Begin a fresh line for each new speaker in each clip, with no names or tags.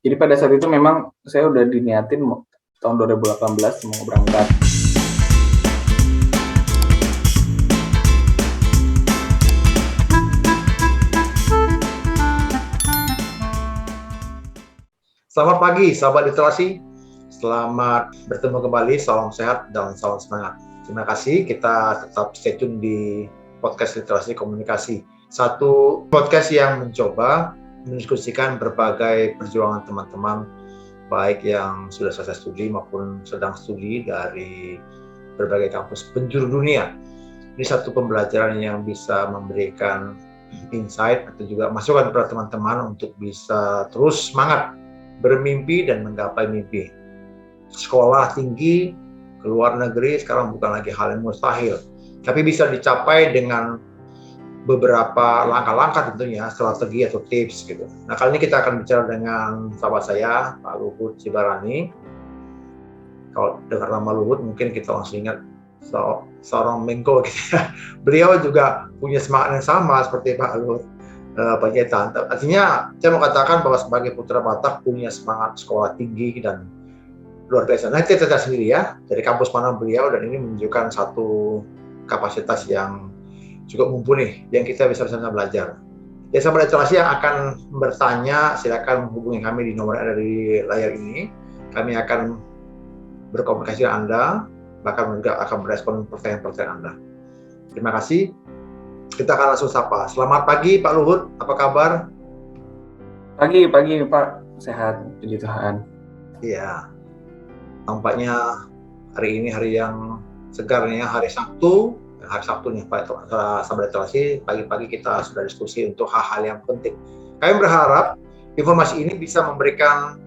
Jadi pada saat itu memang saya udah diniatin tahun 2018 mau berangkat.
Selamat pagi, sahabat literasi. Selamat bertemu kembali, salam sehat dan salam semangat. Terima kasih, kita tetap stay tune di podcast literasi komunikasi. Satu podcast yang mencoba mendiskusikan berbagai perjuangan teman-teman, baik yang sudah selesai studi maupun sedang studi dari berbagai kampus penjuru dunia. Ini satu pembelajaran yang bisa memberikan insight atau juga masukan kepada teman-teman untuk bisa terus semangat bermimpi dan menggapai mimpi. Sekolah tinggi, ke luar negeri sekarang bukan lagi hal yang mustahil, tapi bisa dicapai dengan beberapa langkah-langkah tentunya, strategi atau tips gitu. Nah, kali ini kita akan bicara dengan sahabat saya, Pak Luhut Cibarani. Kalau dengar nama Luhut mungkin kita langsung ingat seorang Menko gitu ya. Beliau juga punya semangat yang sama seperti Pak Luhut Panjaitan. Artinya saya mau katakan bahwa sebagai putra Batak punya semangat sekolah tinggi dan luar biasa. Nah, kita lihat sendiri ya dari kampus mana beliau, dan ini menunjukkan satu kapasitas yang cukup mumpuni yang kita bisa bersama belajar. Ya, sahabat literasi yang akan bertanya silakan menghubungi kami di nomor yang ada di layar ini. Kami akan berkomunikasi dengan Anda, bahkan juga akan merespon pertanyaan-pertanyaan Anda. Terima kasih. Kita akan langsung sapa. Selamat pagi Pak Luhut, apa kabar?
Pagi Pak, sehat puji Tuhan.
Iya, tampaknya hari ini hari yang segar nih ya, hari Sabtu nih Pak sahabat literasi. Pagi-pagi kita sudah diskusi untuk hal-hal yang penting. Kami berharap informasi ini bisa memberikan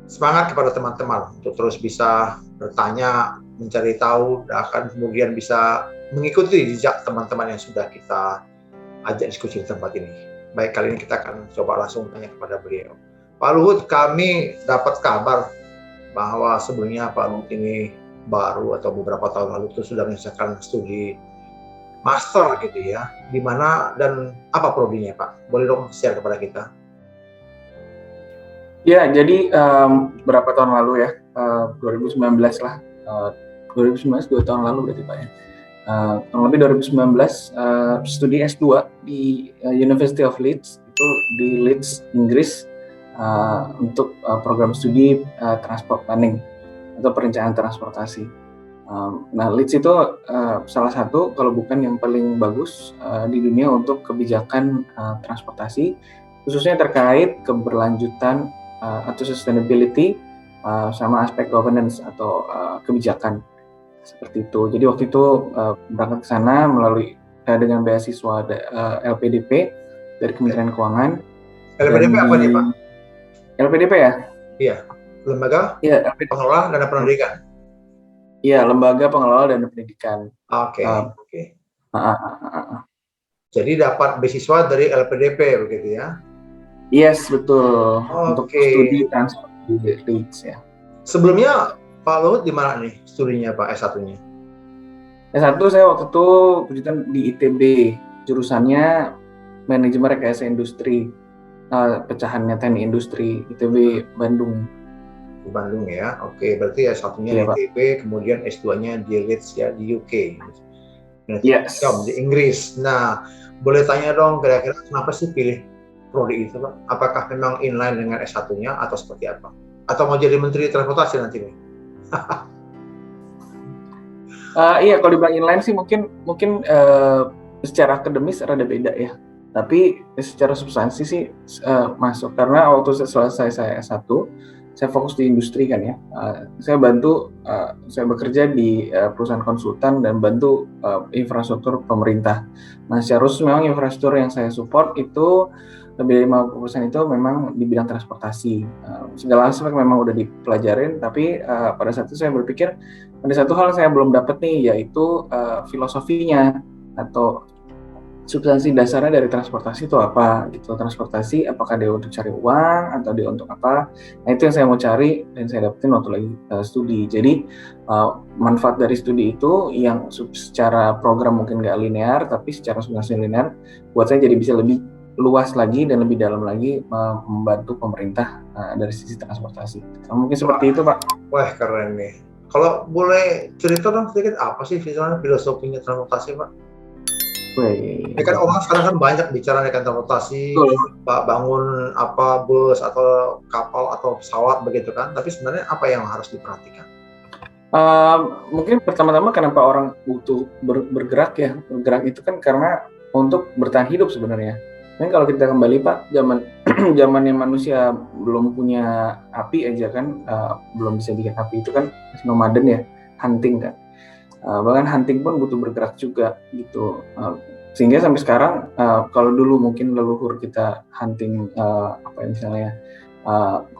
semangat kepada teman-teman untuk terus bisa bertanya, mencari tahu, dan akan kemudian bisa mengikuti jejak teman-teman yang sudah kita ajak diskusi di tempat ini. Baik, kali ini kita akan coba langsung tanya kepada beliau. Pak Luhut, kami dapat kabar bahwa sebelumnya Pak Luhut ini baru atau beberapa tahun lalu itu sudah menyelesaikan studi master gitu ya. Di mana dan apa prodinya Pak? Boleh dong share kepada kita?
Ya, jadi berapa tahun lalu ya, 2019 lah, 2019 2 tahun lalu berarti Pak ya. Kurang lebih 2019 studi S2 di University of Leeds, itu di Leeds, Inggris, untuk program studi transport planning atau perencanaan transportasi. Nah, Leeds itu salah satu kalau bukan yang paling bagus di dunia untuk kebijakan transportasi, khususnya terkait keberlanjutan atau sustainability sama aspek governance atau kebijakan. Seperti itu. Jadi waktu itu berangkat ke sana melalui dengan beasiswa LPDP dari Kementerian Keuangan.
LPDP apa nih Pak?
LPDP ya?
Iya, Lembaga Pengelola Dana Pendidikan.
Iya, Lembaga Pengelola Dana Pendidikan.
Oke. Jadi dapat beasiswa dari LPDP begitu ya?
Yes, betul. Untuk studi transport di Leeds ya.
Sebelumnya Pak Luhut di mana nih studinya Pak S1-nya?
S1 saya waktu itu kebetulan di ITB, jurusannya manajemen rekayasa industri, pecahannya teknik industri, ITB Bandung.
Di Bandung ya, oke. Berarti S1-nya di ITB, kemudian S2-nya di Leeds ya, di UK.
Yes.
Di Inggris. Nah, boleh tanya dong kira-kira kenapa sih pilih prodi itu Pak? Apakah memang inline dengan S1-nya atau seperti apa? Atau mau jadi menteri transportasi nanti nih?
Iya, kalau dibilang inline sih mungkin secara akademis rada beda ya. Tapi secara substansi sih masuk, karena waktu selesai saya S1, saya fokus di industri kan ya. Saya bekerja di perusahaan konsultan dan bantu infrastruktur pemerintah. Nah, secara khusus memang infrastruktur yang saya support itu lebih dari 50% itu memang di bidang transportasi. Segala aspek memang udah dipelajarin, tapi pada saat itu saya berpikir ada satu hal saya belum dapat nih, yaitu filosofinya atau substansi dasarnya dari transportasi itu apa gitu. Transportasi apakah dia untuk cari uang atau dia untuk apa? Nah, itu yang saya mau cari dan saya dapetin waktu lagi studi. Jadi manfaat dari studi itu yang secara program mungkin nggak linear, tapi secara substansi linear buat saya jadi bisa lebih luas lagi dan lebih dalam lagi membantu pemerintah dari sisi transportasi. Mungkin seperti itu, Pak.
Wah, keren nih. Kalau boleh cerita dong sedikit apa sih misalnya filosofinya transportasi, Pak?
Wih,
Ya kan orang sekarang kan banyak bicara tentang transportasi,
betul.
Pak, bangun apa bus atau kapal atau pesawat begitu kan. Tapi sebenarnya apa yang harus diperhatikan?
Mungkin pertama-tama kenapa orang butuh bergerak ya, bergerak itu kan karena untuk bertahan hidup sebenarnya. Kan kalau kita kembali Pak, zamannya manusia belum punya api aja kan, belum bisa bikin api itu kan masih nomaden ya, hunting kan. Bahkan hunting pun butuh bergerak juga gitu. Sehingga sampai sekarang kalau dulu mungkin leluhur kita hunting apa ya misalnya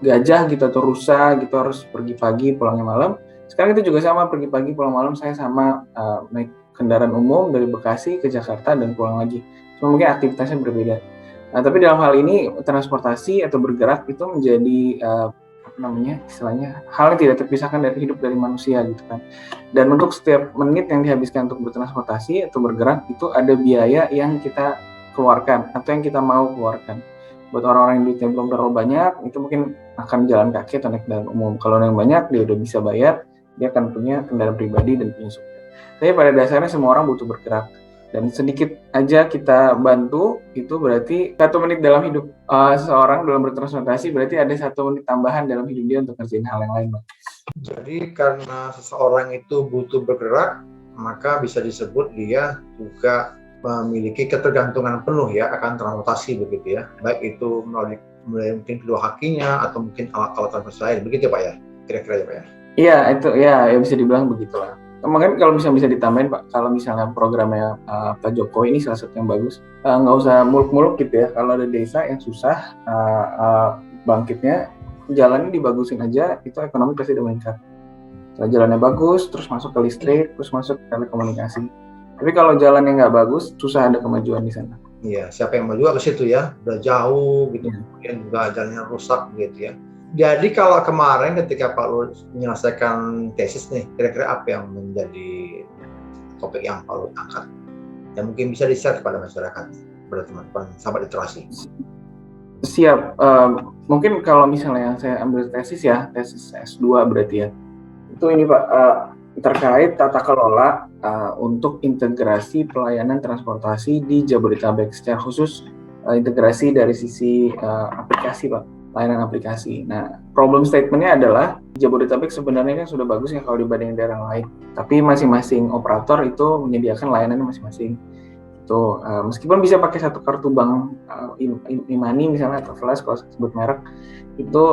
gajah gitu atau rusa gitu harus pergi pagi pulangnya malam. Sekarang itu juga sama, pergi pagi pulang malam saya sama naik kendaraan umum dari Bekasi ke Jakarta dan pulang lagi. Cuma mungkin aktivitasnya berbeda. Tapi dalam hal ini transportasi atau bergerak itu menjadi apa namanya istilahnya hal yang tidak terpisahkan dari hidup dari manusia gitu kan. Dan untuk setiap menit yang dihabiskan untuk bertransportasi atau bergerak itu ada biaya yang kita keluarkan atau yang kita mau keluarkan. Buat orang-orang yang duitnya belum terlalu banyak, itu mungkin akan jalan kaki atau naik kendaraan umum. Kalau yang banyak, dia udah bisa bayar, dia akan punya kendaraan pribadi dan punya supir. Tapi pada dasarnya semua orang butuh bergerak. Dan sedikit aja kita bantu, itu berarti 1 menit dalam hidup seseorang dalam bertransportasi, berarti ada 1 menit tambahan dalam hidup dia untuk ngerjain hal yang lain, Bang.
Jadi karena seseorang itu butuh bergerak, maka bisa disebut dia juga memiliki ketergantungan penuh ya akan transportasi begitu ya. Baik itu melalui mungkin kedua kakinya atau mungkin alat-alat transportasi lain. Begitu ya Pak ya? Kira-kira ya Pak ya?
Iya, itu ya bisa dibilang begitulah. Mungkin kalau misalnya bisa ditambahin Pak, kalau misalnya programnya Pak Jokowi ini salah satu yang bagus, nggak usah muluk-muluk gitu ya. Kalau ada desa yang susah bangkitnya, jalannya dibagusin aja, itu ekonomi pasti udah meningkat. Kalau jalannya bagus, terus masuk ke listrik, terus masuk ke telekomunikasi. Tapi kalau jalannya nggak bagus, susah ada kemajuan di sana.
Iya, siapa yang mau juga ke situ ya, udah jauh gitu,
Ya.
kemudian juga jalannya rusak gitu ya. Jadi kalau kemarin ketika Pak Luhut menyelesaikan tesis nih, kira-kira apa yang menjadi topik yang Pak Luhut angkat? Dan mungkin bisa di-share kepada masyarakat, kepada teman-teman sahabat literasi.
Siap. Mungkin kalau misalnya yang saya ambil tesis ya, tesis S2 berarti ya. Itu ini Pak, terkait tata kelola untuk integrasi pelayanan transportasi di Jabodetabek, secara khusus integrasi dari sisi aplikasi Pak, layanan aplikasi. Nah, problem statement-nya adalah Jabodetabek sebenarnya kan sudah bagus ya kalau dibanding daerah lain, tapi masing-masing operator itu menyediakan layanannya masing-masing. Itu meskipun bisa pakai satu kartu bank e-money misalnya atau flash kalau sebut merek, itu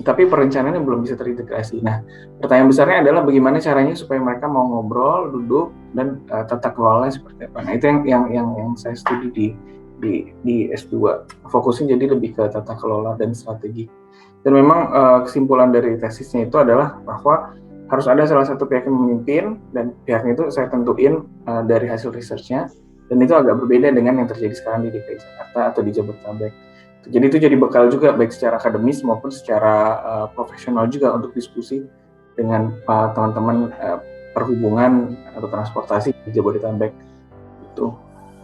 tapi perencanaannya belum bisa terintegrasi. Nah, pertanyaan besarnya adalah bagaimana caranya supaya mereka mau ngobrol, duduk, dan tata kelolanya seperti apa. Nah, itu yang saya studi di S2. Fokusnya jadi lebih ke tata kelola dan strategi. Dan memang kesimpulan dari tesisnya itu adalah bahwa harus ada salah satu pihak yang memimpin, dan pihaknya itu saya tentuin dari hasil research-nya, dan itu agak berbeda dengan yang terjadi sekarang di DKI Jakarta atau di Jabodetabek. Jadi itu jadi bekal juga baik secara akademis maupun secara profesional juga untuk diskusi dengan teman-teman perhubungan atau transportasi di Jabodetabek. Itu.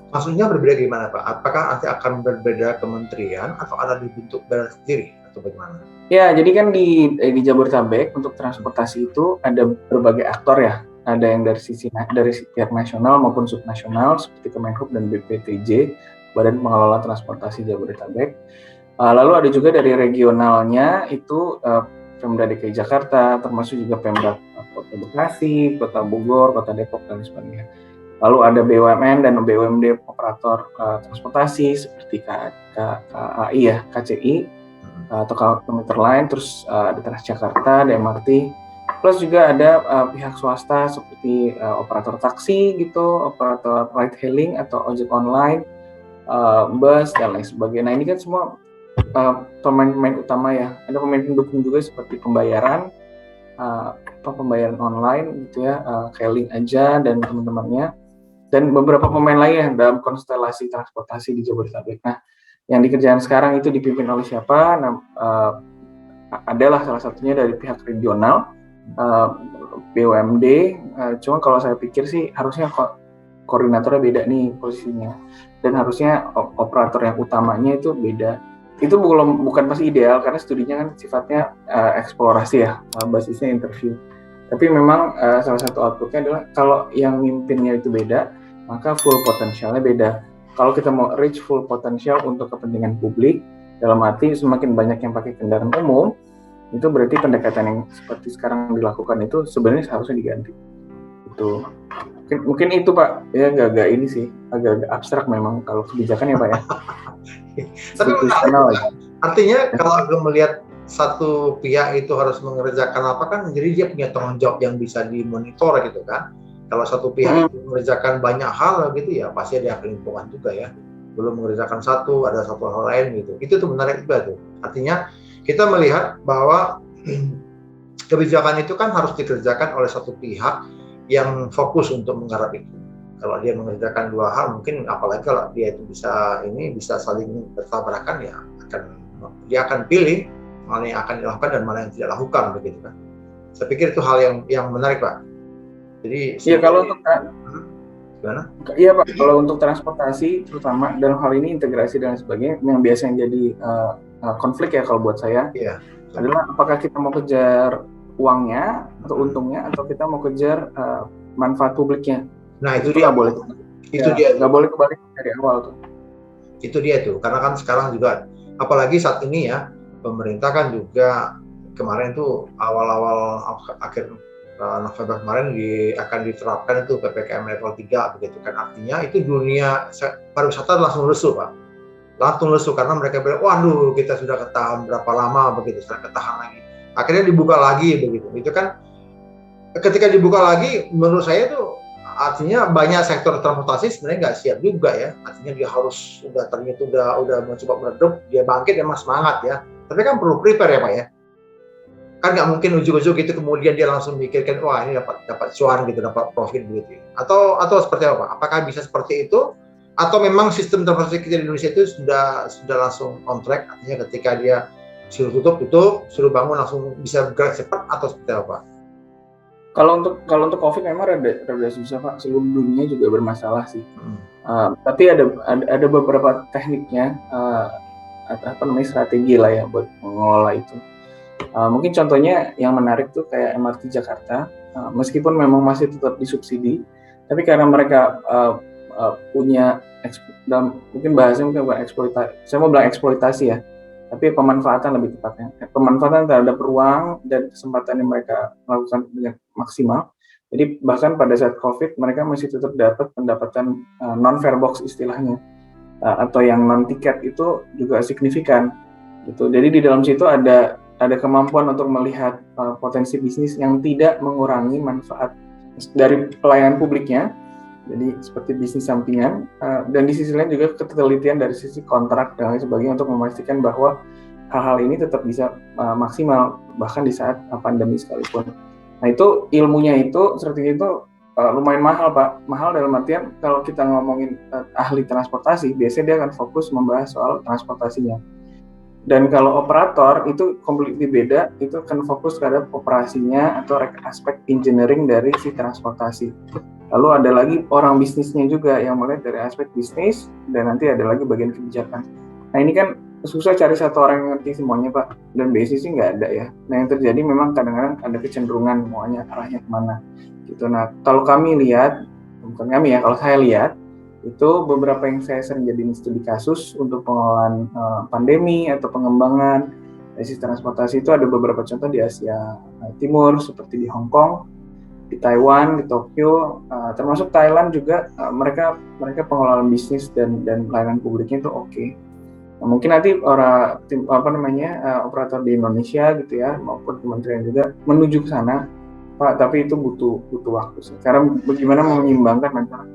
Maksudnya berbeda gimana Pak? Apakah nanti akan berbeda kementerian atau ada dibentuk badan sendiri atau bagaimana?
Ya, jadi kan di Jabodetabek untuk transportasi itu ada berbagai aktor ya. Ada yang dari pihak nasional maupun subnasional seperti Kemenhub dan BPTJ, Badan Pengelola Transportasi Jabodetabek. Lalu ada juga dari regionalnya itu Pemda DKI Jakarta, termasuk juga Pemda Kota Bekasi, Kota Bogor, Kota Depok, dan sebagainya. Lalu ada BUMN dan BUMD operator transportasi seperti KAI ya, KCI, atau komuter lain, terus ada Transjakarta, ada MRT, plus juga ada pihak swasta seperti operator taksi gitu, operator ride hailing atau ojek online, bus dan lain sebagainya. Nah, ini kan semua pemain-pemain utama ya. Ada pemain pendukung juga seperti pembayaran online gitu ya, hailing aja dan teman-temannya, dan beberapa pemain lain dalam konstelasi transportasi di Jabodetabek. Nah, yang dikerjakan sekarang itu dipimpin oleh siapa? Nah, adalah salah satunya dari pihak regional, BUMD. Cuma kalau saya pikir sih harusnya koordinatornya beda nih posisinya, dan harusnya operator yang utamanya itu beda. Itu bukan pasti ideal karena studinya kan sifatnya eksplorasi ya, basisnya interview. Tapi memang salah satu outputnya adalah kalau yang mimpinnya itu beda, maka full potensialnya beda. Kalau kita mau reach full potensial untuk kepentingan publik, dalam arti semakin banyak yang pakai kendaraan umum, itu berarti pendekatan yang seperti sekarang dilakukan itu sebenarnya seharusnya diganti. Itu mungkin itu Pak, ya agak ini sih, agak abstrak memang kalau kebijakan ya Pak ya.
Tapi artinya kalau gue melihat satu pihak itu harus mengerjakan apa kan, jadi dia punya tanggung jawab yang bisa dimonitor gitu kan. Kalau satu pihak itu mengerjakan banyak hal gitu ya pasti ada kelimpungan juga ya. Belum mengerjakan satu, ada satu hal lain gitu. Itu tuh menarik juga tuh. Artinya kita melihat bahwa kebijakan itu kan harus dikerjakan oleh satu pihak yang fokus untuk menggarap itu. Kalau dia mengerjakan dua hal, mungkin apalagi kalau dia itu bisa saling bertabrakan ya, dia akan pilih mana yang akan dilakukan dan mana yang tidak lakukan begitu kan. Saya pikir itu hal yang menarik Pak. Jadi
iya kalau untuk
gimana?
Iya Pak, kalau untuk transportasi terutama dalam hal ini integrasi dan sebagainya yang biasanya jadi konflik ya kalau buat saya adalah apakah kita mau kejar uangnya atau untungnya atau kita mau kejar manfaat publiknya.
Nah itu dia.
Nggak boleh kebalik dari awal tuh.
Itu dia tuh, karena kan sekarang juga apalagi saat ini ya pemerintah kan juga kemarin tuh awal-awal akhir November kemarin akan diterapkan itu PPKM level 3 begitu kan, artinya itu dunia pariwisata langsung lesu Pak, langsung lesu karena mereka bilang waduh kita sudah ketahan berapa lama begitu, sekarang ketahan lagi, akhirnya dibuka lagi begitu. Itu kan ketika dibuka lagi menurut saya tuh artinya banyak sektor transportasi sebenarnya nggak siap juga ya, artinya dia harus ternyata udah mencoba meredup, dia bangkit emang semangat ya, tapi kan perlu prepare ya Pak ya, kan nggak mungkin ujuk-ujuk gitu kemudian dia langsung mikirkan wah ini dapat cuan gitu, dapat profit begitu, atau seperti apa Pak? Apakah bisa seperti itu atau memang sistem transportasi kita di Indonesia itu sudah langsung on track, artinya ketika dia suruh tutup, suruh bangun langsung bisa bergerak cepat atau seperti apa?
Kalau untuk COVID memang rada susah Pak, seluruh dunia juga bermasalah sih. Tapi ada beberapa tekniknya, strategi lah ya buat mengelola itu. Mungkin contohnya yang menarik tuh kayak MRT Jakarta, meskipun memang masih tetap disubsidi, tapi karena mereka punya mungkin bahasanya bukan eksploitasi, saya mau bilang eksploitasi ya, tapi pemanfaatan lebih tepatnya, pemanfaatan terhadap ruang dan kesempatan yang mereka lakukan dengan maksimal. Jadi bahkan pada saat COVID mereka masih tetap dapat pendapatan non fare box istilahnya, atau yang non tiket itu juga signifikan gitu. Jadi di dalam situ ada kemampuan untuk melihat potensi bisnis yang tidak mengurangi manfaat dari pelayanan publiknya, jadi seperti bisnis sampingan, dan di sisi lain juga ketelitian dari sisi kontrak dan lain sebagainya untuk memastikan bahwa hal-hal ini tetap bisa maksimal bahkan di saat pandemi sekalipun. Nah itu ilmunya itu, strategi itu lumayan mahal Pak, mahal dalam artian kalau kita ngomongin ahli transportasi biasanya dia akan fokus membahas soal transportasinya. Dan kalau operator itu completely beda, itu akan fokus terhadap operasinya atau aspek engineering dari si transportasi. Lalu ada lagi orang bisnisnya juga yang melihat dari aspek bisnis, dan nanti ada lagi bagian kebijakan. Nah ini kan susah cari satu orang yang ngerti semuanya Pak, dan basis sih nggak ada ya. Nah yang terjadi memang kadang-kadang ada kecenderungan maunya arahnya kemana gitu. Nah kalau kami lihat, bukan kami ya, kalau saya lihat, itu beberapa yang saya sering jadi studi kasus untuk pengelolaan pandemi atau pengembangan dari transportasi itu ada beberapa contoh di Asia Timur seperti di Hong Kong, di Taiwan, di Tokyo, termasuk Thailand juga, mereka pengelolaan bisnis dan layanan publiknya itu oke. Nah, mungkin nanti operator di Indonesia gitu ya maupun kementerian juga menuju ke sana Pak, tapi itu butuh waktu sih. Karena bagaimana menyimbangkan antara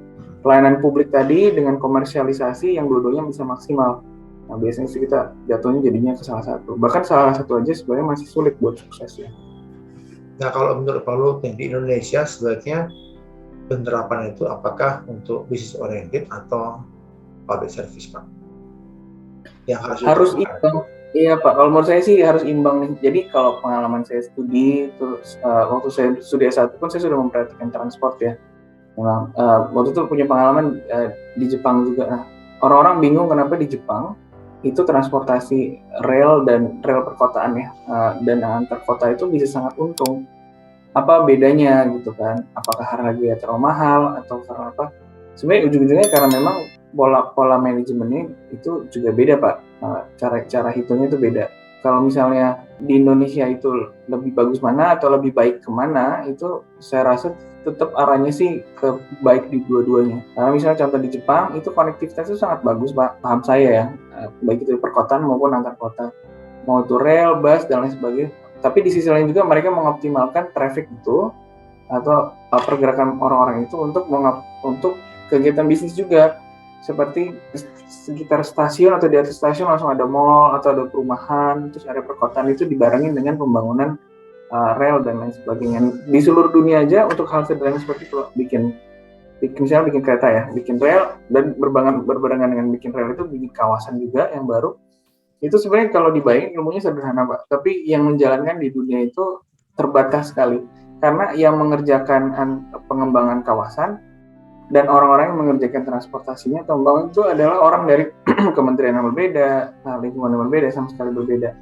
pelayanan publik tadi dengan komersialisasi yang dua-duanya bisa maksimal. Nah biasanya sih kita jatuhnya jadinya ke salah satu. Bahkan salah satu aja sebenarnya masih sulit buat sukses ya.
Nah kalau menurut Pak Luhut di Indonesia sebaiknya penerapan itu apakah untuk bisnis oriented atau public service Pak? Yang harus
imbang. Iya Pak, kalau menurut saya sih harus imbang nih. Jadi kalau pengalaman saya studi, terus waktu saya studi S1 pun saya sudah memperhatikan transport ya. Memang waktu itu punya pengalaman di Jepang juga. Nah, orang-orang bingung kenapa di Jepang itu transportasi rel dan rel perkotaan ya, dan antar kota itu bisa sangat untung. Apa bedanya gitu kan? Apakah harganya terlalu mahal atau karena apa? Sebenarnya ujung-ujungnya karena memang pola manajemennya itu juga beda Pak. Cara hitungnya itu beda. Kalau misalnya di Indonesia itu lebih bagus mana atau lebih baik kemana, itu saya rasa tetap arahnya sih ke baik di dua-duanya. Karena misalnya contoh di Jepang itu konektivitas itu sangat bagus Pak, paham saya ya, baik itu di perkotaan maupun antar kota, mau itu rel, bus dan lain sebagainya. Tapi di sisi lain juga mereka mengoptimalkan traffic itu atau pergerakan orang-orang itu untuk kegiatan bisnis juga, seperti sekitar stasiun atau di atas stasiun langsung ada mall atau ada perumahan, terus area perkotaan itu dibarengin dengan pembangunan rel dan lain sebagainya. Di seluruh dunia aja untuk hal sederhana seperti itu misalnya bikin kereta ya, bikin rel dan berbarengan dengan bikin rel itu bikin kawasan juga yang baru. Itu sebenarnya kalau dibayangin ilmunya sederhana Pak, tapi yang menjalankan di dunia itu terbatas sekali. Karena yang mengerjakan pengembangan kawasan dan orang-orang yang mengerjakan transportasinya atau pembangunan itu adalah orang dari kementerian yang berbeda, lingkungan yang berbeda, sama sekali berbeda.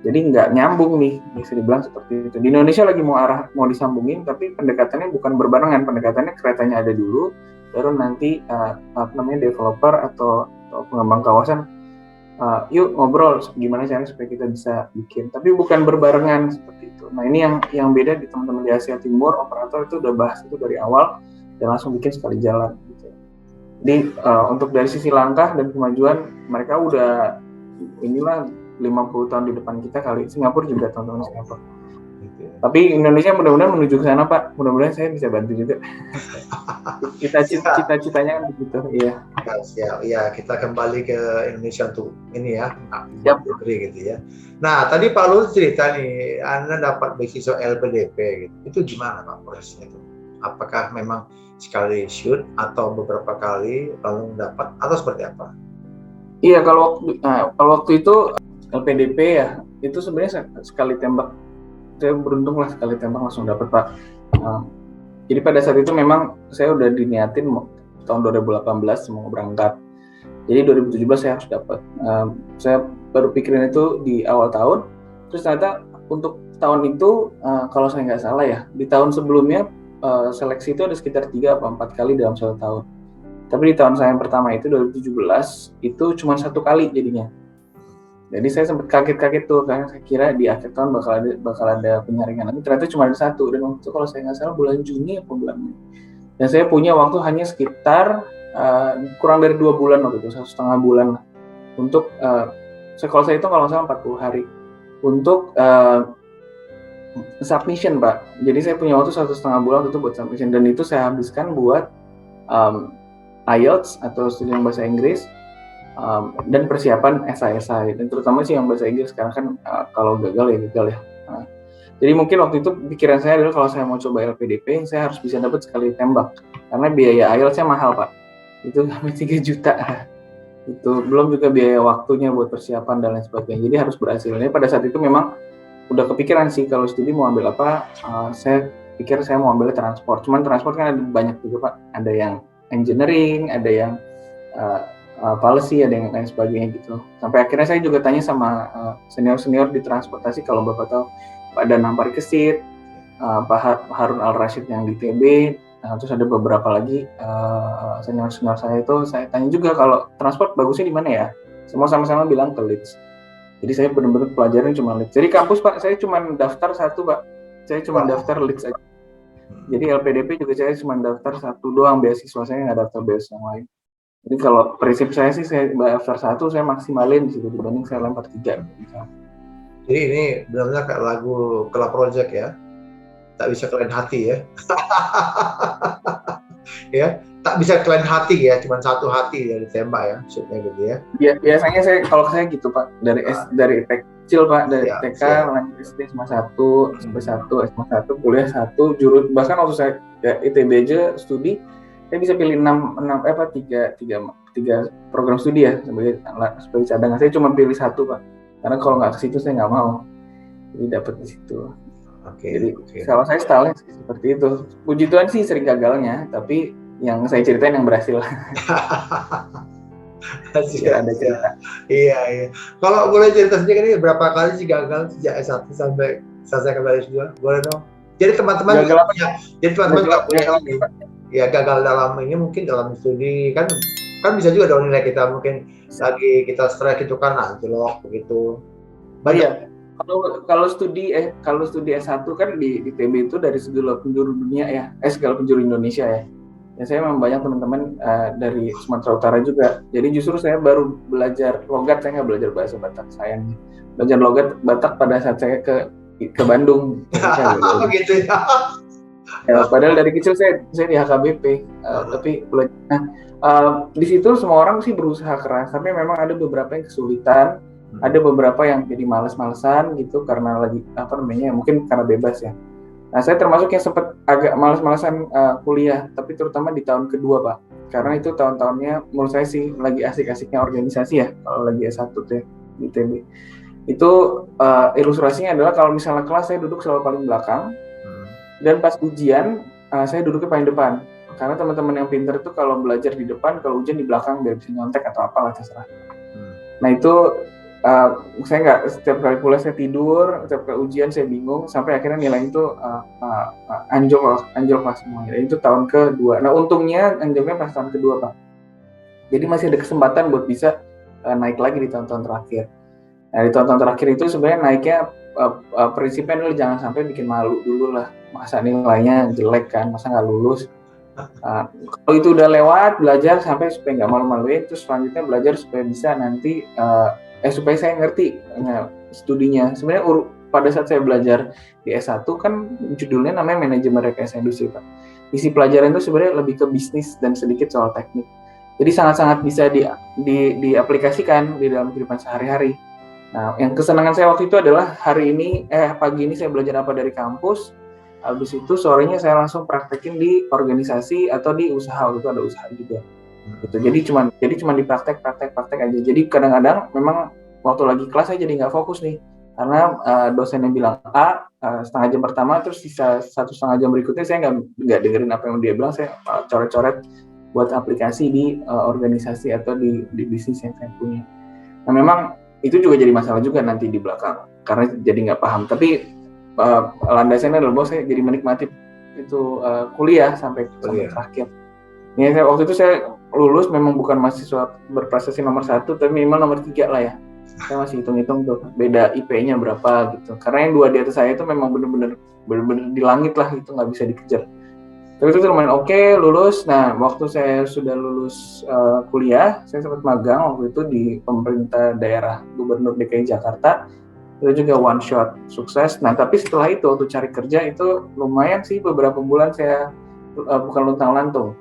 Jadi nggak nyambung nih, bisa dibilang seperti itu. Di Indonesia lagi mau disambungin, tapi pendekatannya bukan berbarengan, pendekatannya keretanya ada dulu, baru nanti developer atau pengembang kawasan yuk ngobrol gimana caranya supaya kita bisa bikin, tapi bukan berbarengan seperti itu. Nah ini yang beda di teman-teman di Asia Timur, operator itu udah bahas itu dari awal dan langsung bikin sekali jalan gitu. Jadi untuk dari sisi langkah dan kemajuan mereka udah inilah 50 tahun di depan kita kali. Singapura juga teman-teman Singapura. Tapi Indonesia mudah-mudahan menuju ke sana Pak. Mudah-mudahan saya bisa bantu juga. Cita-citanya kan begitu, iya.
Ya, kita kembali ke Indonesia untuk ini ya, buat degree gitu ya. Nah, tadi Pak Lul cerita nih, Anda dapat beasiswa LPDP gitu. Itu gimana Pak prosesnya itu? Apakah memang sekali shoot atau beberapa kali lalu dapat atau seperti apa?
Iya, kalau waktu itu LPDP ya, itu sebenarnya sekali tembak. Saya beruntung lah sekali tembak langsung dapat Pak. Jadi pada saat itu memang saya udah diniatin tahun 2018 mau berangkat. Jadi 2017 saya harus dapat. Saya baru pikirin itu di awal tahun. Terus ternyata untuk tahun itu kalau saya nggak salah ya, di tahun sebelumnya seleksi itu ada sekitar 3 atau 4 kali dalam 1 tahun. Tapi di tahun saya yang pertama itu 2017 itu cuma 1 kali jadinya. Jadi saya sempat kaget-kaget tuh karena saya kira di akhir tahun bakal ada penyaringan, tapi ternyata cuma ada 1, dan waktu itu kalau saya nggak salah bulan Juni atau bulan Mei. Dan saya punya waktu hanya sekitar kurang dari 2 bulan waktu itu, 1,5 bulan lah untuk kalau saya itu kalau nggak salah 40 hari untuk submission Pak. Jadi saya punya waktu 1,5 bulan itu buat submission, dan itu saya habiskan buat IELTS atau studi bahasa Inggris, dan persiapan SI, dan terutama sih yang bahasa Inggris karena kan kalau gagal ya. Jadi mungkin waktu itu pikiran saya adalah kalau saya mau coba LPDP saya harus bisa dapat sekali tembak karena biaya IELTS-nya mahal Pak, itu sampai 3 juta. Itu belum juga biaya waktunya buat persiapan dan lain sebagainya, jadi harus berhasil. Ini pada saat itu memang udah kepikiran sih kalau studi mau ambil apa. Saya pikir saya mau ambil transport, cuman transport kan ada banyak juga Pak, ada yang engineering, ada yang policy, ada yang lain sebagainya gitu. Sampai akhirnya saya juga tanya sama senior-senior di transportasi, kalau Bapak tahu Pak Danang Parikesit, Pak Harun Al-Rashid yang di TB, terus ada beberapa lagi senior-senior saya itu, saya tanya juga kalau transport bagusnya di mana ya. Semua sama-sama bilang ke Leeds. Jadi saya benar-benar pelajaran cuma Leeds. Jadi kampus Pak, saya cuma daftar 1 Pak. Saya cuma daftar Leeds aja. Jadi LPDP juga saya cuma daftar 1 doang beasiswa, saya nggak daftar beasiswa yang lain. Jadi kalau prinsip saya sih, saya daftar 1 saya maksimalin di situ dibanding saya lempar 3.
Jadi ini benar-benar kayak lagu Club Project ya, tak bisa kalian hati ya. Ya, tak bisa kalian hati ya, cuma 1 hati ya ditembak ya, shootnya gitu ya.
Biasanya kalau saya gitu Pak, dari kecil Pak, dari TK lanjut SD SMA 1 sampai 1, SMA 1 kuliah 1, bahkan waktu saya ITB aja studi saya bisa pilih 3 program studi ya sebagai cadangan. Saya cuma pilih 1 Pak, karena kalau nggak ke situ saya nggak mau, jadi dapat di situ. Jadi kalau saya stylenya seperti itu. Puji Tuhan sih sering gagalnya, tapi yang saya ceritain yang berhasil. Ada cerita.
Iya. Kalau boleh cerita sedikit ini berapa kali sih gagal sejak S1 sampai selesai kembali S2? Boleh dong. Jadi teman-teman juga punya ini. Ya gagal dalam ini mungkin dalam studi kan bisa juga dong nilai kita mungkin lagi kita stres itu kan anjlok begitu.
Banyak. Kalau studi S1 kan di ITB itu dari segala penjuru dunia ya, segala penjuru Indonesia ya. Ya saya memang banyak teman-teman dari Sumatera Utara juga. Jadi justru saya baru belajar logat, saya nggak belajar bahasa Batak, sayang. Belajar logat Batak pada saat saya ke Bandung.
Gitu ya.
Ya, padahal dari kecil saya di HKBP, tapi di situ semua orang sih berusaha keras, tapi memang ada beberapa yang kesulitan, ada beberapa yang jadi males-malesan gitu karena lagi mungkin karena bebas ya. Nah, saya termasuk yang sempat agak malas-malasan kuliah, tapi terutama di tahun kedua, Pak. Karena itu tahun-tahunnya menurut saya sih lagi asik-asiknya organisasi ya, kalau lagi S1 tuh ya, di ITB. Itu ilustrasinya adalah kalau misalnya kelas saya duduk selalu paling belakang, dan pas ujian saya duduknya paling depan. Karena teman-teman yang pintar itu kalau belajar di depan, kalau ujian di belakang biar bisa nyontek atau apalah terserah. Nah itu saya nggak, setiap kali kuliah saya tidur, setiap kali ujian saya bingung, sampai akhirnya nilai itu anjlok lah semuanya. Itu tahun kedua. Nah untungnya anjloknya pas tahun kedua, Pak. Jadi masih ada kesempatan buat bisa naik lagi di tahun-tahun terakhir. Nah di tahun-tahun terakhir itu sebenarnya naiknya prinsipnya adalah jangan sampai bikin malu dulu lah. Masa nilainya jelek kan, masa nggak lulus. Kalau itu udah lewat, belajar sampai supaya nggak malu-maluin, terus selanjutnya belajar supaya bisa nanti supaya saya ngerti studinya. Sebenarnya pada saat saya belajar di S1 kan judulnya namanya manajemen rekayasa industri, Pak. Isi pelajaran itu sebenarnya lebih ke bisnis dan sedikit soal teknik. Jadi sangat-sangat bisa diaplikasikan di dalam kehidupan sehari-hari. Nah, yang kesenangan saya waktu itu adalah pagi ini saya belajar apa dari kampus, habis itu sorenya saya langsung praktekin di organisasi atau di usaha, waktu itu ada usaha juga. Gitu. Jadi cuma di praktek aja. Jadi kadang-kadang memang waktu lagi kelas saya jadi nggak fokus nih, karena dosennya bilang A setengah jam pertama, terus sisa 1,5 jam berikutnya saya nggak dengerin apa yang dia bilang, saya coret-coret buat aplikasi di organisasi atau di bisnis yang saya punya. Nah memang itu juga jadi masalah juga nanti di belakang, karena jadi nggak paham. Tapi landasannya adalah bahwa saya jadi menikmati itu kuliah sampai terakhir. Ya, waktu itu saya lulus memang bukan mahasiswa berprestasi nomor 1, tapi minimal nomor 3 lah ya. Saya masih hitung-hitung tuh beda IP-nya berapa gitu. Karena yang 2 di atas saya itu memang benar-benar di langit lah, itu nggak bisa dikejar. Tapi itu lumayan oke, lulus. Nah, waktu saya sudah lulus kuliah, saya sempat magang waktu itu di pemerintah daerah Gubernur DKI Jakarta. Itu juga one shot sukses. Nah, tapi setelah itu waktu cari kerja itu lumayan sih, beberapa bulan saya bukan luntang-lantung,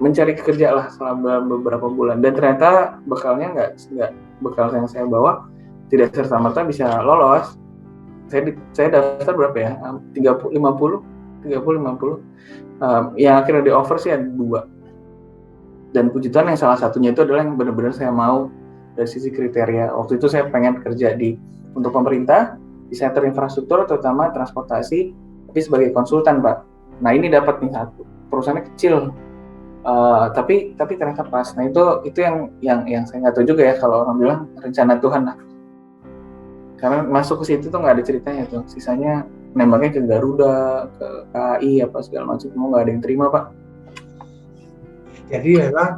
mencari kerja lah selama beberapa bulan, dan ternyata bekalnya nggak bekal yang saya bawa tidak serta-merta bisa lolos. Saya daftar berapa ya, 30-50 yang akhirnya di offer sih ada 2, dan puji Tuhan yang salah satunya itu adalah yang benar-benar saya mau dari sisi kriteria. Waktu itu saya pengen kerja untuk pemerintah di sektor infrastruktur, terutama transportasi, tapi sebagai konsultan, Pak. Nah ini dapat nih satu perusahaannya kecil, tapi ternyata pas. Nah itu yang saya nggak tahu juga ya, kalau orang bilang rencana Tuhan lah. Karena masuk ke situ tuh nggak ada ceritanya tuh, sisanya nembaknya ke Garuda, ke KAI apa segala macam, semua nggak ada yang terima, Pak.
Jadi memang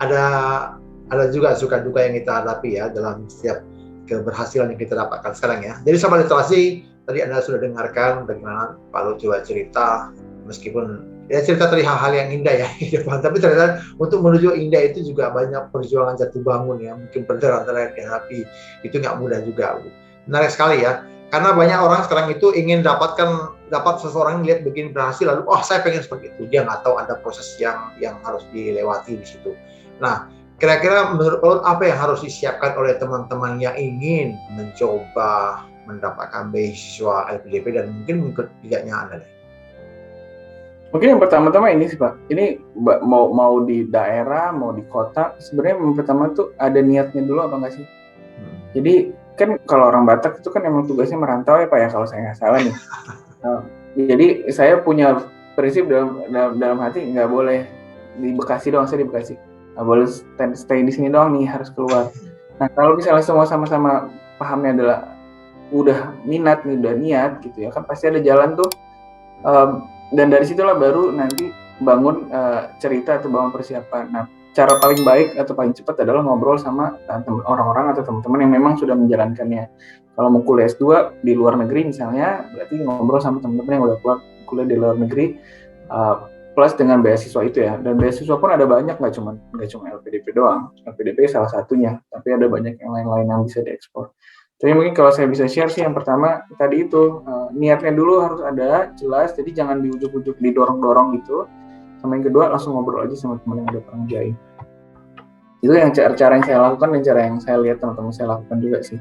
ada juga suka duka yang kita hadapi ya dalam setiap keberhasilan yang kita dapatkan sekarang ya. Jadi sahabat literasi, tadi Anda sudah dengarkan bagaimana Pak Lut coba cerita, meskipun ya cerita dari hal-hal yang indah ya, tapi ternyata untuk menuju indah itu juga banyak perjuangan jatuh bangun ya, mungkin berdarah-darah yang dihadapi, itu nggak mudah juga. Menarik sekali ya, karena banyak orang sekarang itu ingin dapat seseorang lihat begini berhasil, lalu saya pengen seperti itu, dia nggak tahu ada proses yang harus dilewati di situ. Nah, kira-kira menurut Pak Lut apa yang harus disiapkan oleh teman-teman yang ingin mencoba mendapatkan beasiswa LPDP dan mungkin mengikut jejaknya Anda deh?
Mungkin yang pertama-tama ini sih, Pak. Ini mau di daerah, mau di kota, sebenarnya yang pertama tuh ada niatnya dulu apa nggak sih? Jadi kan kalau orang Batak itu kan emang tugasnya merantau ya Pak ya, kalau saya nggak salah nih. Jadi saya punya prinsip dalam hati, nggak boleh di Bekasi doang, saya di Bekasi. Nggak boleh stay di sini doang nih, harus keluar. Nah kalau misalnya semua sama-sama pahamnya adalah udah minat nih, udah niat gitu ya kan, pasti ada jalan tuh. Dan dari situlah baru nanti bangun cerita atau bangun persiapan. Nah cara paling baik atau paling cepat adalah ngobrol sama orang-orang atau teman-teman yang memang sudah menjalankannya. Kalau mau kuliah S2 di luar negeri misalnya, berarti ngobrol sama teman-teman yang udah kuliah di luar negeri, plus dengan beasiswa itu ya. Dan beasiswa pun ada banyak, nggak cuma LPDP doang. LPDP salah satunya, tapi ada banyak yang lain-lain yang bisa diekspor. Jadi mungkin kalau saya bisa share sih, yang pertama tadi itu niatnya dulu harus ada jelas, jadi jangan diujuk-ujuk didorong-dorong gitu. Sama yang kedua langsung ngobrol aja sama teman yang udah pernah ngerjain. Itu yang cara yang saya lakukan dan cara yang saya lihat teman-teman saya lakukan juga sih.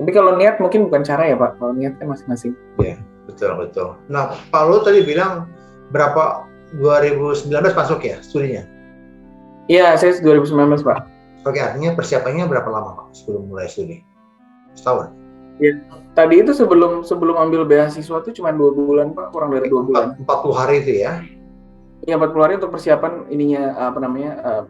Tapi kalau niat mungkin bukan cara ya Pak, kalau niat kan masing-masing.
Iya, betul. Nah, Pak Lu tadi bilang berapa 2019 masuk ya studinya?
Iya, saya 2019 Pak.
Oke, artinya persiapannya berapa lama Pak sebelum mulai studi? Setahun?
Ya, tadi itu sebelum ambil beasiswa itu cuma 2 bulan Pak, kurang dari 2 bulan.
40 hari itu ya?
Iya, 40 hari untuk persiapan ininya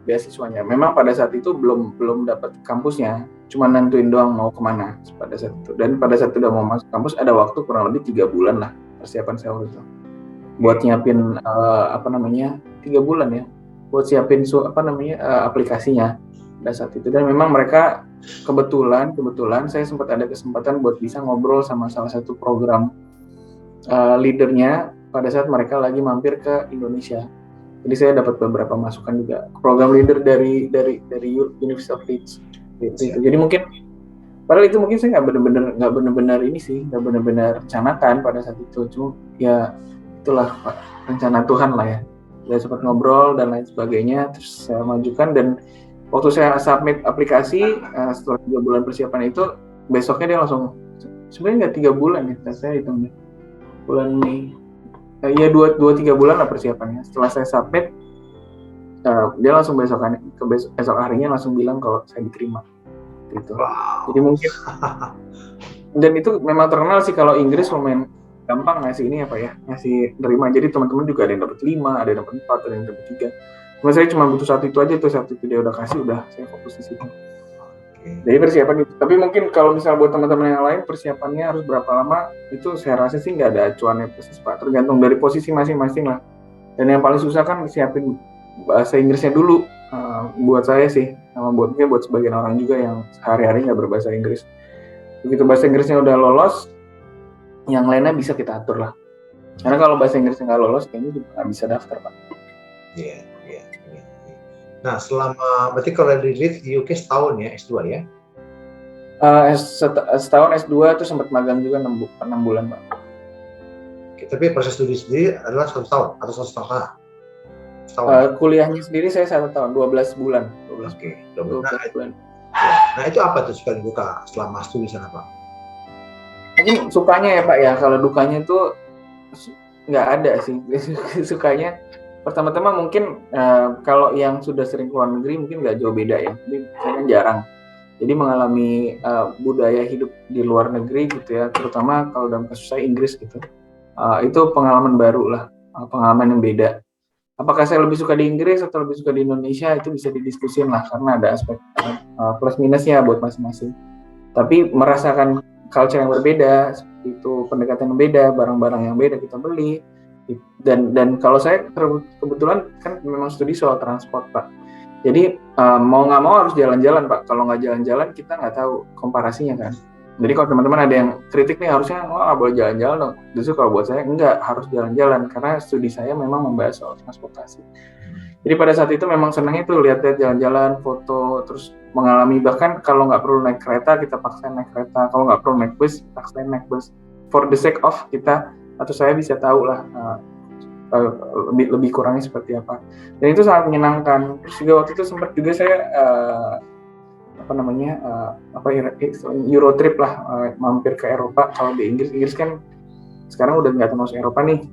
beasiswanya. Memang pada saat itu belum dapat kampusnya, cuma nentuin doang mau kemana pada saat itu. Dan pada saat udah mau masuk kampus ada waktu kurang lebih 3 bulan lah persiapan saya waktu itu. Buat nyiapin 3 bulan ya. Buat siapin aplikasinya pada saat itu. Dan memang mereka kebetulan saya sempat ada kesempatan buat bisa ngobrol sama salah satu program leadernya pada saat mereka lagi mampir ke Indonesia. Jadi saya dapat beberapa masukan juga. Program leader dari University of Leeds. Gitu. Jadi mungkin padahal itu mungkin saya nggak benar-benar rencanakan pada saat itu. Cuma ya itulah Pak, rencana Tuhan lah ya. Saya sempat ngobrol dan lain sebagainya, terus saya majukan, dan waktu saya submit aplikasi setelah 3 bulan persiapan itu, besoknya dia langsung, sebenarnya nggak 3 bulan ya, saya hitungnya bulan Mei. Ya 2-3 bulan lah persiapannya. Setelah saya submit, dia langsung besok harinya langsung bilang kalau saya diterima. Gitu.
Wow.
Jadi mungkin dan itu memang terkenal sih kalau Inggris lumayan gampang ngasih ini apa ya, ngasih terima. Jadi teman-teman juga ada yang dapat 5, ada yang dapat 4, ada yang dapat 3. Cuma saya cuma butuh satu itu aja, satu itu dia udah kasih, udah saya fokus di situ. Jadi persiapan itu. Tapi mungkin kalau misalnya buat teman-teman yang lain persiapannya harus berapa lama, itu saya rasa sih nggak ada acuannya persis Pak, tergantung dari posisi masing-masing lah. Dan yang paling susah kan siapin bahasa Inggrisnya dulu, buat saya sih, sama buat sebagian orang juga yang sehari-hari nggak berbahasa Inggris. Begitu bahasa Inggrisnya udah lolos, yang lainnya bisa kita atur lah. Karena kalau bahasa Inggrisnya nggak lolos, kayaknya juga nggak bisa daftar Pak.
Iya. Nah, berarti kalau di Leeds di UK setahun ya, S2 ya?
Setahun S2 itu sempat magang juga 6 bulan Pak.
Oke, tapi proses studi sendiri adalah 1 tahun atau 1 tahun?
Kuliahnya sendiri saya 1 tahun, 12 bulan.
Oke,
12 bulan.
Nah, itu apa tuh suka duka selama studi sana Pak?
Mungkin sukanya ya Pak ya, kalau dukanya itu nggak ada sih. Sukanya pertama-tama mungkin kalau yang sudah sering keluar negeri mungkin nggak jauh beda ya. Jadi saya kan jarang. Jadi mengalami budaya hidup di luar negeri gitu ya, terutama kalau dalam kasus saya Inggris gitu. Itu pengalaman baru lah, pengalaman yang beda. Apakah saya lebih suka di Inggris atau lebih suka di Indonesia, itu bisa didiskusin lah, karena ada aspek plus minusnya buat masing-masing. Tapi merasakan culture yang berbeda, seperti itu, pendekatan yang beda, barang-barang yang beda kita beli. Dan kalau saya kebetulan kan memang studi soal transport Pak. Jadi mau nggak mau harus jalan-jalan Pak. Kalau nggak jalan-jalan kita nggak tahu komparasinya kan. Jadi kalau teman-teman ada yang kritik nih, harusnya nggak boleh jalan-jalan dong. Justru kalau buat saya enggak, harus jalan-jalan karena studi saya memang membahas soal transportasi. Jadi pada saat itu memang senangnya tuh lihat-lihat jalan-jalan, foto, terus mengalami, bahkan kalau nggak perlu naik kereta kita paksa naik kereta, kalau nggak perlu naik bus paksa naik bus. For the sake of kita atau saya bisa tahu lah lebih kurangnya seperti apa. Dan itu sangat menyenangkan. Terus juga waktu itu sempat juga saya Euro trip lah, mampir ke Eropa. Kalau di Inggris kan sekarang udah nggak termasuk Eropa nih,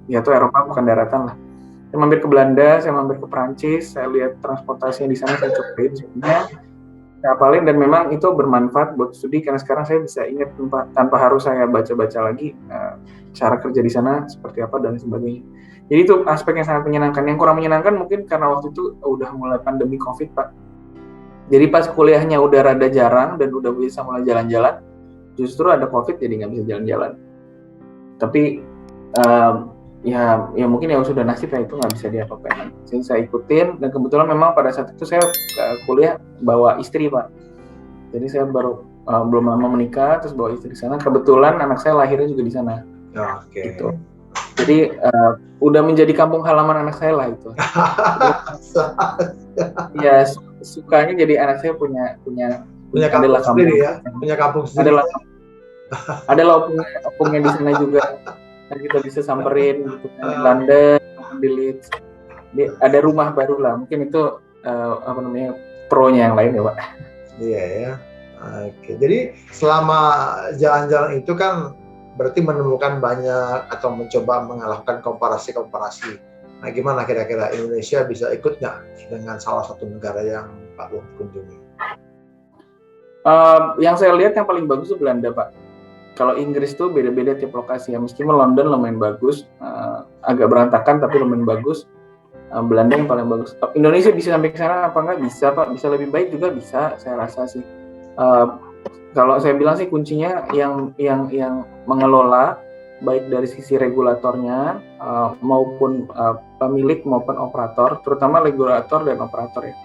ya tuh Eropa bukan daratan lah. Saya mampir ke Belanda, saya mampir ke Prancis, saya lihat transportasinya di sana, saya cobain sebenarnya. saya hafalin, dan memang itu bermanfaat buat studi karena sekarang saya bisa ingat tanpa harus saya baca-baca lagi cara kerja di sana seperti apa dan sebagainya. Jadi itu aspek yang sangat menyenangkan. Yang kurang menyenangkan mungkin karena waktu itu udah mulai pandemi COVID, Pak. Jadi pas kuliahnya udah rada jarang dan udah bisa mulai jalan-jalan, justru ada COVID jadi nggak bisa jalan-jalan. Tapi ya mungkin ya sudah nasib ya, itu nggak bisa diapa-apain. Jadi saya ikutin, dan kebetulan memang pada saat itu saya kuliah bawa istri, Pak. Jadi saya baru belum lama menikah, terus bawa istri di sana. Kebetulan anak saya lahirnya juga di sana.
Oke.
Gitu. Jadi udah menjadi kampung halaman anak saya lah itu. Ya sukanya jadi anak saya punya
kampung sendiri ya, punya kampung sendiri.
Adalah opungnya di sana juga. Dan kita bisa samperin gitu kan, di London, di Leeds. Ada rumah baru lah. Mungkin itu pro-nya yang lain ya, Pak.
Iya ya. Oke. Jadi selama jalan-jalan itu kan berarti menemukan banyak atau mencoba mengalahkan komparasi. Nah, gimana kira-kira Indonesia bisa ikut nggak dengan salah satu negara yang Pak Luhut kunjungi?
Yang saya lihat yang paling bagus itu Belanda, Pak. Kalau Inggris tuh beda-beda tiap lokasi ya. Meskipun London lumayan bagus, agak berantakan tapi lumayan bagus. Belanda yang paling bagus. Indonesia bisa sampai ke sana apa enggak? Bisa, Pak. Bisa lebih baik juga bisa, saya rasa sih. Kalau saya bilang sih kuncinya yang mengelola, baik dari sisi regulatornya maupun pemilik maupun operator, terutama regulator dan operator ya.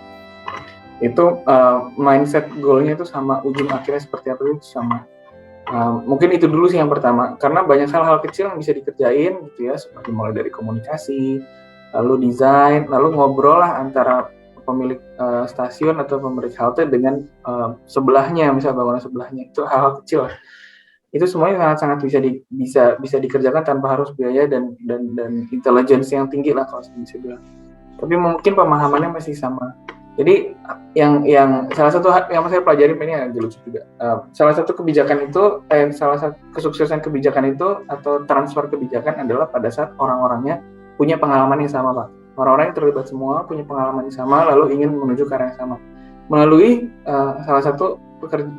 Itu mindset goalnya itu sama, ujung akhirnya seperti apa itu sama. Mungkin itu dulu sih yang pertama, karena banyak hal-hal kecil yang bisa dikerjain gitu ya, seperti mulai dari komunikasi, lalu desain, lalu ngobrol lah antara pemilik stasiun atau pemilik halte dengan sebelahnya, misalnya bangunan sebelahnya. Itu hal-hal kecil. Itu semuanya sangat-sangat bisa dikerjakan tanpa harus biaya dan intelligence yang tinggi lah kalau saya bisa bilang. Tapi mungkin pemahamannya masih sama. Jadi yang salah satu yang saya pelajari ini agak lucu juga. Salah satu kebijakan itu, salah satu kesuksesan kebijakan itu atau transfer kebijakan adalah pada saat orang-orangnya punya pengalaman yang sama, Pak. Orang-orang yang terlibat semua punya pengalaman yang sama, lalu ingin menuju ke arah yang sama. Melalui salah satu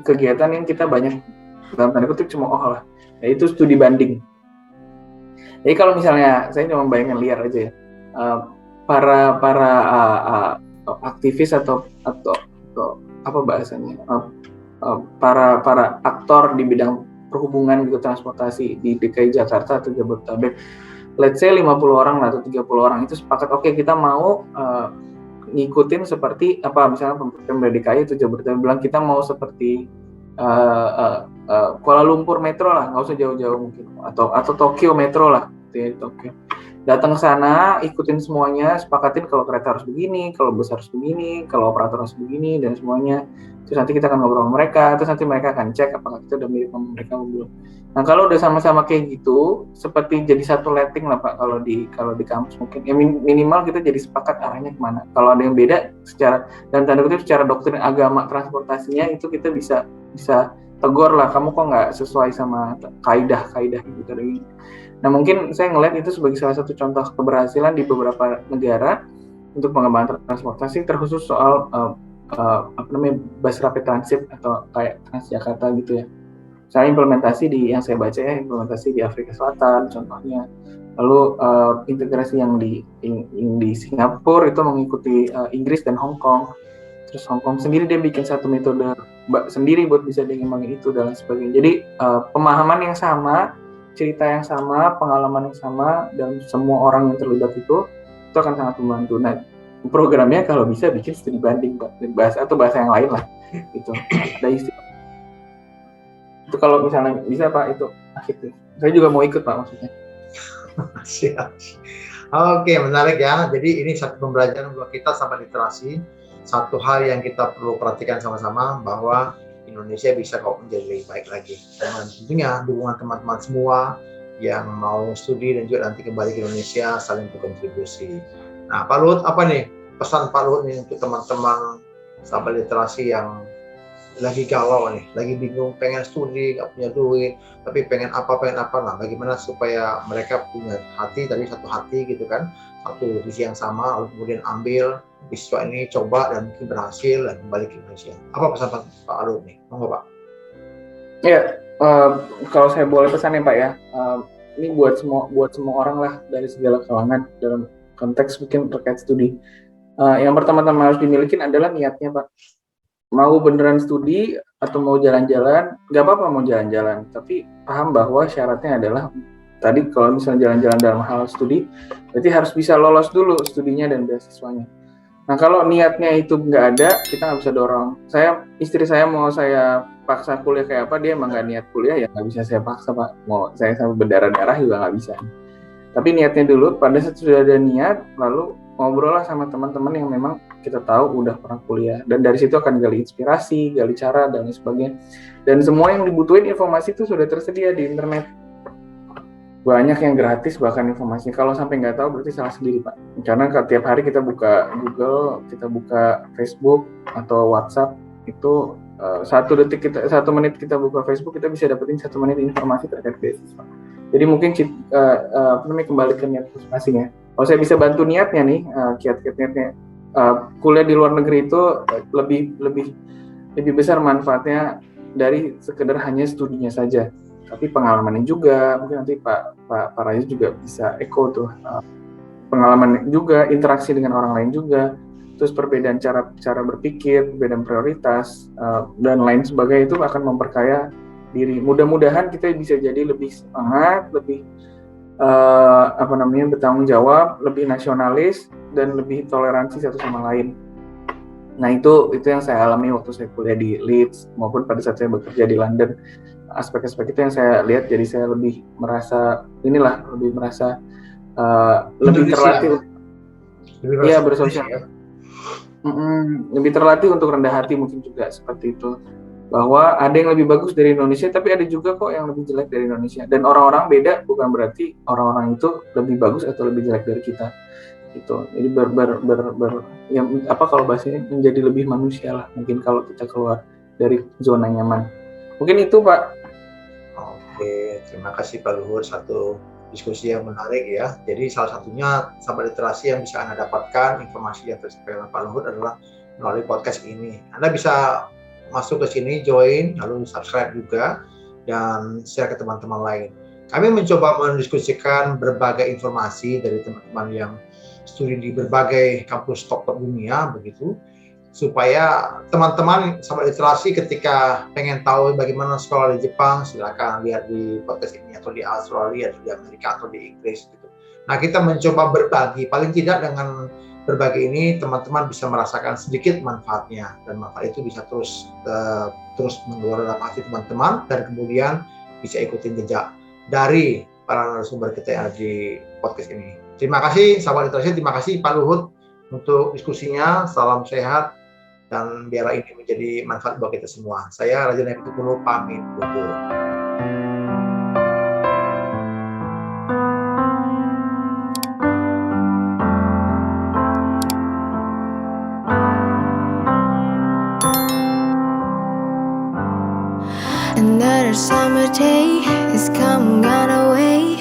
kegiatan yang kita banyak dalam tanda kutip cuma lah, yaitu studi banding. Jadi kalau misalnya saya cuma bayangin liar aja ya, para aktivis atau apa bahasanya, para aktor di bidang perhubungan gitu, transportasi di DKI Jakarta atau Jabodetabek, let's say 50 orang atau 30 orang itu sepakat, oke, kita mau ngikutin seperti apa, misalnya Pemprov DKI atau Jabodetabek bilang kita mau seperti Kuala Lumpur Metro lah, nggak usah jauh-jauh mungkin, atau Tokyo Metro lah, Tokyo. Datang ke sana, ikutin semuanya, sepakatin kalau kereta harus begini, kalau bus harus begini, kalau operator harus begini, dan semuanya. Terus nanti kita akan ngobrol sama mereka, terus nanti mereka akan cek apakah kita udah mirip sama mereka belum. Nah, kalau udah sama-sama kayak gitu, seperti jadi satu letting lah, Pak, kalau di kampus mungkin. Ya minimal kita jadi sepakat arahnya kemana. Kalau ada yang beda secara, dan tanda kutip secara doktrin agama transportasinya, itu kita bisa tegur lah, kamu kok nggak sesuai sama kaidah gitu. Nah, mungkin saya ngelihat itu sebagai salah satu contoh keberhasilan di beberapa negara untuk pengembangan transportasi, terkhusus soal bus rapid transit atau kayak Transjakarta gitu ya. Saya implementasi yang saya baca ya, implementasi di Afrika Selatan contohnya. Lalu integrasi yang di Singapura itu mengikuti Inggris dan Hong Kong. Terus Hong Kong sendiri dia bikin satu metode sendiri buat bisa dikembangin itu dan sebagainya. Jadi pemahaman yang sama, cerita yang sama, pengalaman yang sama, dan semua orang yang terlibat itu akan sangat membantu. Nah, programnya kalau bisa bikin studi banding, Pak, bahasa yang lain lah, gitu. Ada istilah. Itu kalau misalnya bisa, Pak, itu gitu. Saya juga mau ikut, Pak, maksudnya.
Siap. Oke, menarik ya. Jadi ini satu pembelajaran buat kita sama literasi. Satu hal yang kita perlu perhatikan sama-sama bahwa Indonesia bisa kok menjadi lebih baik lagi. Dan tentunya dukungan teman-teman semua yang mau studi dan juga nanti kembali ke Indonesia saling berkontribusi. Nah, Pak Luhut, apa nih pesan Pak Luhut nih untuk teman-teman sahabat literasi yang lagi galau nih, lagi bingung, pengen studi, nggak punya duit, tapi pengen apa, nah bagaimana supaya mereka punya hati, tadi satu hati gitu kan, satu visi yang sama, lalu kemudian ambil beasiswa ini, coba dan mungkin berhasil dan kembali ke Indonesia. Apa pesan Pak Alun nih? Monggo Pak.
Ya, kalau saya boleh pesan ya Pak ya, ini buat semua orang lah dari segala kalangan dalam konteks mungkin terkait studi. Yang pertama-tama harus dimiliki adalah niatnya Pak. Mau beneran studi atau mau jalan-jalan, nggak apa-apa mau jalan-jalan, tapi paham bahwa syaratnya adalah tadi kalau misalnya jalan-jalan dalam hal studi, berarti harus bisa lolos dulu studinya dan beasiswanya. Nah kalau niatnya itu nggak ada, kita nggak bisa dorong. Istri saya mau saya paksa kuliah kayak apa, dia emang nggak niat kuliah ya nggak bisa saya paksa Pak. Mau saya sampai berdarah-darah juga nggak bisa. Tapi niatnya dulu, pada saat sudah ada niat, lalu ngobrol lah sama teman-teman yang memang kita tahu udah pernah kuliah. Dan dari situ akan gali inspirasi, gali cara, dan lain sebagainya. Dan semua yang dibutuhin informasi itu sudah tersedia di internet. Banyak yang gratis bahkan informasinya. Kalau sampai nggak tahu berarti salah sendiri Pak. Karena tiap hari kita buka Google, kita buka Facebook atau WhatsApp, itu 1 menit kita buka Facebook, kita bisa dapetin 1 menit informasi terkait beasiswa. Jadi mungkin kembali ke niat masing-masing ya. Kalau saya bisa bantu niatnya nih, kiat-kiat niatnya, kuliah di luar negeri itu lebih besar manfaatnya dari sekedar hanya studinya saja, tapi pengalamannya juga. Mungkin nanti Pak Raya juga bisa echo tuh, pengalaman juga, interaksi dengan orang lain juga, terus perbedaan cara berpikir, perbedaan prioritas, dan lain sebagainya itu akan memperkaya diri. Mudah-mudahan kita bisa jadi lebih semangat, lebih bertanggung jawab, lebih nasionalis, dan lebih toleransi satu sama lain. Nah itu yang saya alami waktu saya kuliah di Leeds maupun pada saat saya bekerja di London. Aspek-aspek itu yang saya lihat, jadi saya lebih merasa lebih terlatih. Iya, bersosial. Lebih terlatih untuk rendah hati mungkin juga seperti itu. Bahwa ada yang lebih bagus dari Indonesia, tapi ada juga kok yang lebih jelek dari Indonesia. Dan orang-orang beda, bukan berarti orang-orang itu lebih bagus atau lebih jelek dari kita. Gitu. Jadi kalau bahasanya menjadi lebih manusia lah. Mungkin kalau kita keluar dari zona nyaman. Mungkin itu Pak.
Oke, terima kasih Pak Luhur. Satu diskusi yang menarik ya. Jadi salah satunya sahabat literasi yang bisa Anda dapatkan informasi yang tersampaikan Pak Luhur adalah melalui podcast ini. Anda bisa masuk ke sini, join, lalu subscribe juga, dan share ke teman-teman lain. Kami mencoba mendiskusikan berbagai informasi dari teman-teman yang studi di berbagai kampus top dunia, begitu, supaya teman-teman sahabat literasi ketika pengen tahu bagaimana sekolah di Jepang, silakan lihat di podcast ini, atau di Australia, atau di Amerika, atau di Inggris gitu. Nah, kita mencoba berbagi, paling tidak dengan berbagi ini teman-teman bisa merasakan sedikit manfaatnya, dan manfaat itu bisa terus mengeluarkan dalam hati teman-teman, dan kemudian bisa ikutin jejak dari para narasumber kita yang ada di podcast ini. Terima kasih sahabat literasi, terima kasih Pak Luhut untuk diskusinya. Salam sehat dan biarlah ini menjadi manfaat buat kita semua. Saya Raja Neptukulo pamit undur.
Another summer day is coming on away.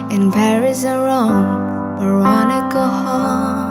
In Paris or Rome, I wanna go home.